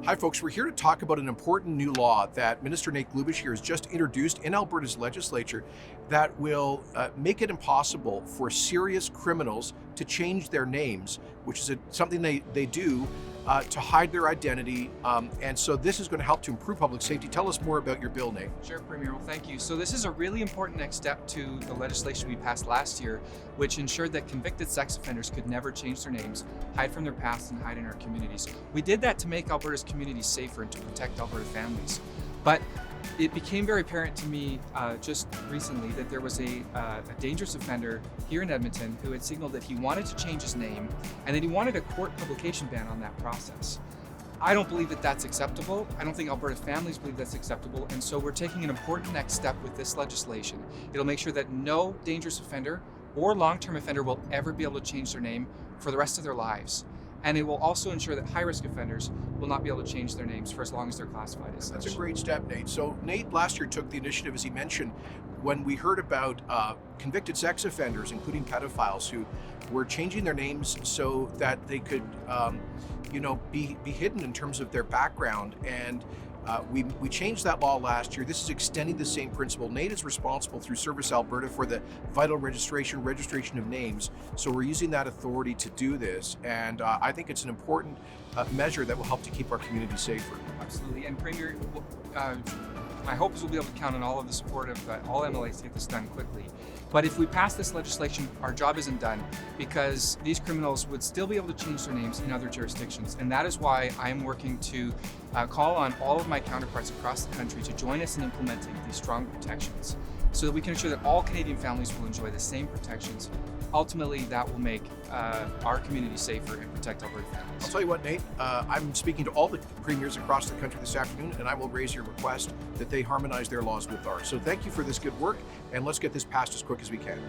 Hi folks, we're here to talk about an important new law that Minister Nate Glubish here has just introduced in Alberta's legislature that will make it impossible for serious criminals to change their names, which is something they do to hide their identity. And so this is going to help to improve public safety. Tell us more about your bill, Nate. Sure, Premier. Well, thank you. So this is a really important next step to the legislation we passed last year, which ensured that convicted sex offenders could never change their names, hide from their past, and hide in our communities. We did that to make Alberta's communities safer and to protect Alberta families. But it became very apparent to me just recently that there was a dangerous offender here in Edmonton who had signaled that he wanted to change his name and that he wanted a court publication ban on that process. I don't believe that that's acceptable. I don't think Alberta families believe that's acceptable. And so we're taking an important next step with this legislation. It'll make sure that no dangerous offender or long-term offender will ever be able to change their name for the rest of their lives. And it will also ensure that high-risk offenders will not be able to change their names for as long as they're classified as such. That's a great step, Nate. So Nate last year took the initiative, as he mentioned, when we heard about convicted sex offenders, including pedophiles, who were changing their names so that they could, be hidden in terms of their background. And we changed that law last year. This is extending the same principle. Nate is responsible through Service Alberta for the vital registration of names. So we're using that authority to do this. And I think it's an important measure that will help to keep our community safer. Absolutely. And Premier, my hope is we'll be able to count on all of the support of all MLAs to get this done quickly. But if we pass this legislation, our job isn't done, because these criminals would still be able to change their names in other jurisdictions. And that is why I am working to call on all of my counterparts across the country to join us in implementing these strong protections so that we can ensure that all Canadian families will enjoy the same protections. Ultimately, that will make our community safer and protect Alberta families. I'll tell you what, Nate, I'm speaking to all the premiers across the country this afternoon, and I will raise your request that they harmonize their laws with ours. So thank you for this good work, and let's get this passed as quick as we can.